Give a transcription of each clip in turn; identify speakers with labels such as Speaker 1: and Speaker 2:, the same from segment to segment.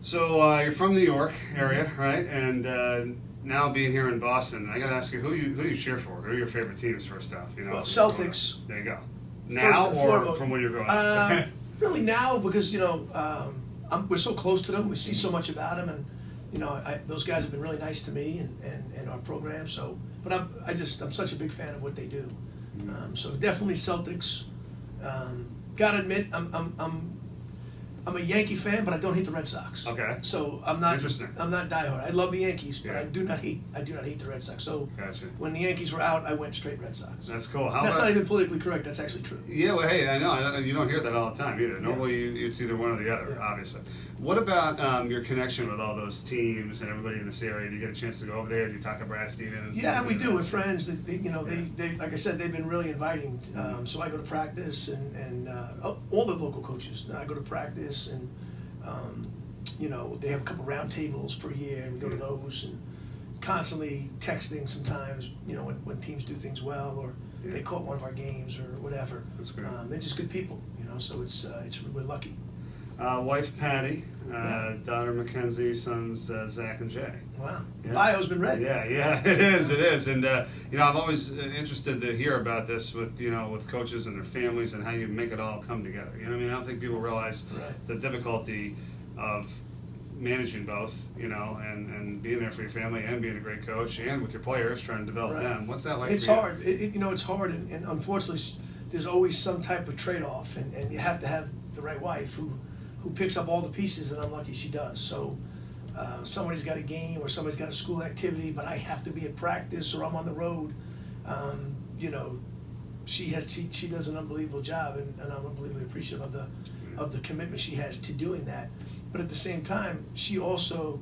Speaker 1: So you're from New York area, right? And now being here in Boston, I got to ask you, who do you cheer for? Who are your favorite teams? First off, you know.
Speaker 2: Well, Celtics.
Speaker 1: There you go.
Speaker 2: First
Speaker 1: Now
Speaker 2: and
Speaker 1: or
Speaker 2: foremost.
Speaker 1: from when you're growing up?
Speaker 2: Really now because we're so close to them. We see so much about them, and those guys have been really nice to me and our program. So, but I'm such a big fan of what they do. So definitely Celtics. Gotta admit, I'm a Yankee fan, but I don't hate the Red Sox.
Speaker 1: Okay.
Speaker 2: So I'm not.
Speaker 1: Interesting.
Speaker 2: I'm not diehard. I love the Yankees, but
Speaker 1: Yeah.
Speaker 2: I do not hate the Red Sox. So
Speaker 1: Gotcha.
Speaker 2: when the Yankees were out, I went straight Red Sox.
Speaker 1: That's cool. How
Speaker 2: That's
Speaker 1: about,
Speaker 2: not even politically correct. That's actually true.
Speaker 1: Yeah, well, hey, I know you don't hear that all the time either. Normally, it's either one or the other,
Speaker 2: Yeah.
Speaker 1: obviously. What about your connection with all those teams and everybody in this area? Do you get a chance to go over there? Do you talk to Brad Stevens?
Speaker 2: Yeah, we do. We're friends. They like I said, they've been really inviting. So I go to practice and all the local coaches. I go to practice and they have a couple round tables per year, and we go to those and constantly texting sometimes. When teams do things well or they caught one of our games or whatever.
Speaker 1: That's great.
Speaker 2: They're just good people. So it's we're lucky.
Speaker 1: Wife Patty,
Speaker 2: Yeah.
Speaker 1: daughter Mackenzie, sons Zach and Jay.
Speaker 2: Wow,
Speaker 1: Yeah.
Speaker 2: bio's been read.
Speaker 1: Yeah, it is, and I'm always interested to hear about this with with coaches and their families and how you make it all come together. You know what I mean? I don't think people realize
Speaker 2: Right.
Speaker 1: the difficulty of managing both, and being there for your family and being a great coach and with your players trying to develop
Speaker 2: Right.
Speaker 1: them. What's that like?
Speaker 2: It's
Speaker 1: for you?
Speaker 2: hard. It's hard, and unfortunately, there's always some type of trade-off, and you have to have the right wife who picks up all the pieces, and I'm lucky she does. So somebody's got a game or somebody's got a school activity, but I have to be at practice or I'm on the road. She does an unbelievable job, and I'm unbelievably appreciative of the commitment she has to doing that. But at the same time, she also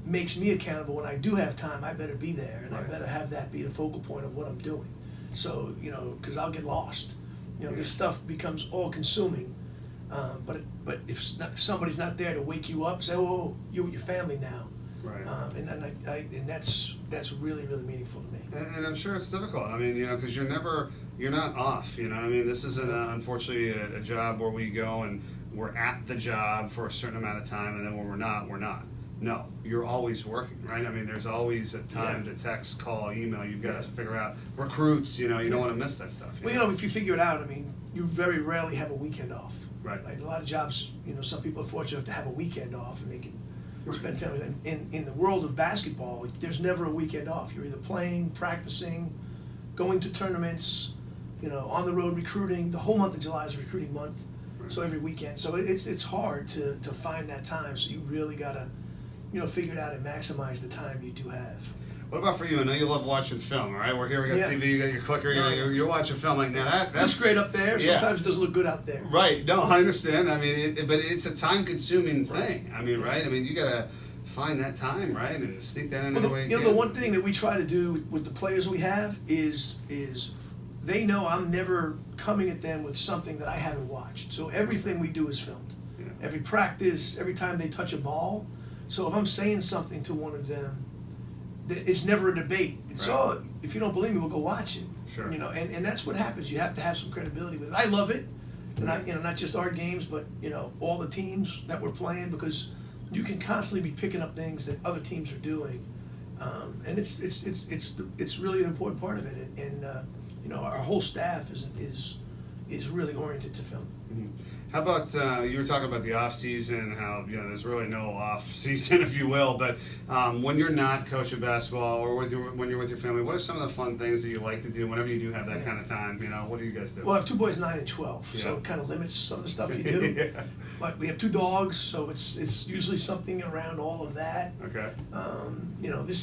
Speaker 2: makes me accountable. When I do have time, I better be there, and I
Speaker 1: Right.
Speaker 2: better have that be the focal point of what I'm doing. So because I'll get lost. This stuff becomes all-consuming. But if somebody's not there to wake you up, say, "Oh, you're with your family now,"
Speaker 1: Right.
Speaker 2: and then and that's really really meaningful to me.
Speaker 1: And I'm sure it's difficult. I mean, because you're not off. You know what I mean? This isn't unfortunately a job where we go and we're at the job for a certain amount of time, and then when we're not, we're not. No, you're always working, right? I mean, there's always a time to text, call, email. You've got to figure out recruits. You don't want to miss that stuff.
Speaker 2: Well, if you figure it out, I mean, you very rarely have a weekend off.
Speaker 1: Right.
Speaker 2: Like a lot of jobs, some people are fortunate to have a weekend off and they can spend family time. In the world of basketball, there's never a weekend off. You're either playing, practicing, going to tournaments, on the road recruiting. The whole month of July is a recruiting month,
Speaker 1: Right.
Speaker 2: so every weekend. So it's hard to find that time. So you really gotta, figure it out and maximize the time you do have.
Speaker 1: What about for you? I know you love watching film, all right? We're here, we got
Speaker 2: Yeah.
Speaker 1: TV, you got your clicker,
Speaker 2: Yeah.
Speaker 1: you're watching film like now.
Speaker 2: That's
Speaker 1: That's
Speaker 2: great up there.
Speaker 1: Yeah.
Speaker 2: Sometimes it doesn't look good out there.
Speaker 1: Right. No, I understand. I mean, but it's a time-consuming
Speaker 2: Right.
Speaker 1: thing. I mean, right? I mean, you gotta find that time, right, and sneak that in the way you
Speaker 2: The
Speaker 1: can.
Speaker 2: one thing that we try to do with the players we have is they know I'm never coming at them with something that I haven't watched. So everything we do is filmed.
Speaker 1: Yeah.
Speaker 2: Every practice, every time they touch a ball. So if I'm saying something to one of them, it's never a debate. It's
Speaker 1: Right.
Speaker 2: if you don't believe me, we'll go watch it.
Speaker 1: Sure.
Speaker 2: And that's what happens. You have to have some credibility with it. I love it, and not just our games, but all the teams that we're playing, because you can constantly be picking up things that other teams are doing, and it's really an important part of it. And our whole staff is really oriented to film.
Speaker 1: Mhm. How about you were talking about the off season? How there's really no off season, if you will. But when you're not coaching basketball or when you're with your family, what are some of the fun things that you like to do whenever you do have that kind of time? What do you guys do?
Speaker 2: Well, I have two boys, 9 and 12, so
Speaker 1: Yeah.
Speaker 2: it kind of limits some of the stuff you do.
Speaker 1: Yeah.
Speaker 2: But we have 2 dogs, so it's usually something around all of that.
Speaker 1: Okay.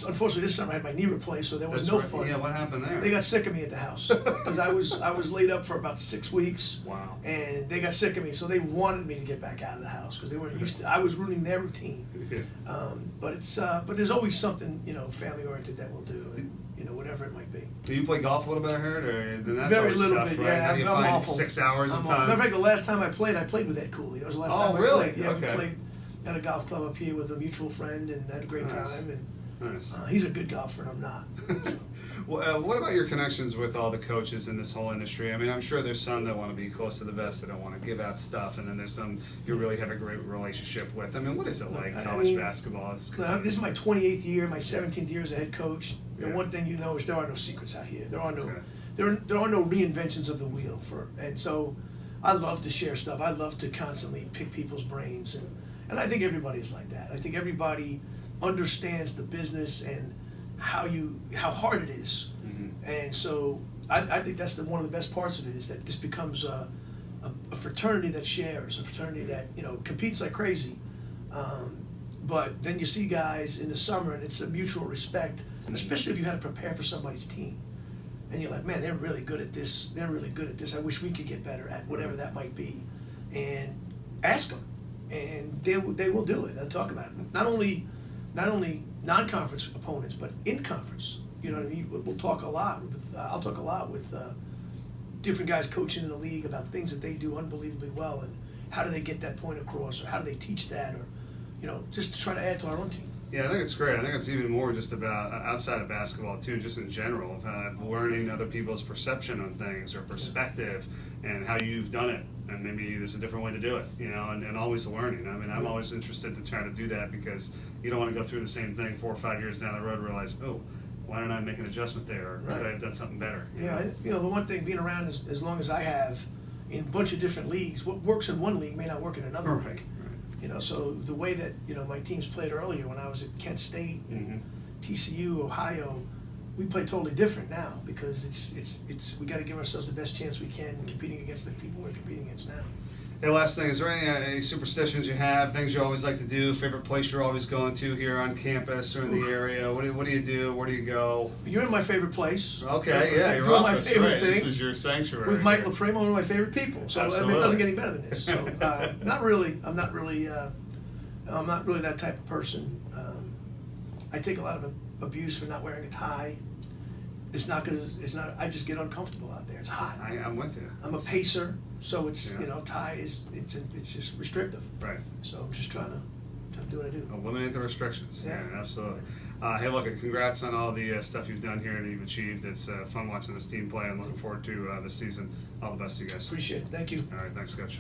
Speaker 2: Unfortunately this summer I had my knee replaced, so there was
Speaker 1: That's
Speaker 2: no
Speaker 1: right.
Speaker 2: fun.
Speaker 1: Yeah. What happened there?
Speaker 2: They got sick of me at the house because I was laid up for about 6 weeks.
Speaker 1: Wow.
Speaker 2: And they got sick of me, so they wanted me to get back out of the house because they weren't used to. I was ruining their routine.
Speaker 1: Yeah.
Speaker 2: But there's always something family oriented that we'll do, and whatever it might be.
Speaker 1: Do you play golf a little bit, I heard, or then that's
Speaker 2: Very
Speaker 1: always
Speaker 2: little
Speaker 1: tough,
Speaker 2: bit,
Speaker 1: right?
Speaker 2: yeah.
Speaker 1: How do you
Speaker 2: I'm
Speaker 1: find
Speaker 2: awful.
Speaker 1: 6 hours of
Speaker 2: Matter
Speaker 1: time?
Speaker 2: of fact, the last time I played with Ed Cooley. That was the last
Speaker 1: Oh,
Speaker 2: time I
Speaker 1: really?
Speaker 2: played. Yeah,
Speaker 1: Okay.
Speaker 2: we played at a golf club up here with a mutual friend and had a great
Speaker 1: Nice.
Speaker 2: time. And
Speaker 1: Nice.
Speaker 2: He's a good golfer, and I'm not. So.
Speaker 1: Well, what about your connections with all the coaches in this whole industry? I mean, I'm sure there's some that want to be close to the vest, that don't want to give out stuff, and then there's some you really have a great relationship with. I mean, what is it like,
Speaker 2: I
Speaker 1: college
Speaker 2: mean,
Speaker 1: basketball?
Speaker 2: This is my 28th year, my 17th year as a head coach. The
Speaker 1: Yeah.
Speaker 2: one thing you know is there are no secrets out here. There are no,
Speaker 1: Okay.
Speaker 2: there are no reinventions of the wheel and so I love to share stuff. I love to constantly pick people's brains, and I think everybody's like that. I think everybody understands the business and how hard it is. And so I think that's one of the best parts of it, is that this becomes a fraternity that shares, a fraternity that, you know, competes like crazy. But then you see guys in the summer, and it's a mutual respect, and especially if you had to prepare for somebody's team. And you're like, man, they're really good at this. They're really good at this. I wish we could get better at whatever that might be. And ask them, and they will do it. They'll talk about it. Not only non-conference opponents, but in conference. You know what I mean? We'll talk a lot. I'll talk a lot with different guys coaching in the league about things that they do unbelievably well, and how do they get that point across, or how do they teach that, or, you know, just to try to add to our own team.
Speaker 1: Yeah, I think it's great. I think it's even more just about outside of basketball too, just in general, of learning other people's perception on things or perspective, and how you've done it, and maybe there's a different way to do it, you know, and always learning. I mean, I'm always interested to try to do that, because you don't want to go through the same thing 4 or 5 years down the road and realize, oh, why didn't I make an adjustment there, or could I have done something better?
Speaker 2: You know, the one thing, being around as long as I have in a bunch of different leagues, what works in one league may not work in another
Speaker 1: Right,
Speaker 2: league. You know, so the way that, you know, my teams played earlier when I was at Kent State and TCU, Ohio, we play totally different now, because it's we got to give ourselves the best chance we can competing against the people we're competing against now.
Speaker 1: Hey, last thing, is there any superstitions you have, things you always like to do, favorite place you're always going to here on campus or in the area? What do you do? Where do you go?
Speaker 2: You're in my favorite place.
Speaker 1: Okay, yeah, your
Speaker 2: doing my
Speaker 1: office,
Speaker 2: favorite
Speaker 1: right.
Speaker 2: thing.
Speaker 1: This is your sanctuary.
Speaker 2: With Mike
Speaker 1: here.
Speaker 2: LaPrima, one of my favorite people. So I mean, it
Speaker 1: Absolutely.
Speaker 2: doesn't get any better than this. So not really. I'm not really that type of person. I take a lot of abuse for not wearing a tie. It's not. I just get uncomfortable out there. It's hot.
Speaker 1: I'm with you.
Speaker 2: I'm a pacer, so it's
Speaker 1: Yeah.
Speaker 2: you know, tie is it's just restrictive.
Speaker 1: Right.
Speaker 2: So I'm just trying to do what I do.
Speaker 1: Eliminate the restrictions.
Speaker 2: Yeah.
Speaker 1: Absolutely. Hey, look, congrats on all the stuff you've done here and you've achieved. It's fun watching this team play. I'm looking forward to this season. All the best to you guys.
Speaker 2: Appreciate it. Thank you.
Speaker 1: All right, thanks, Coach.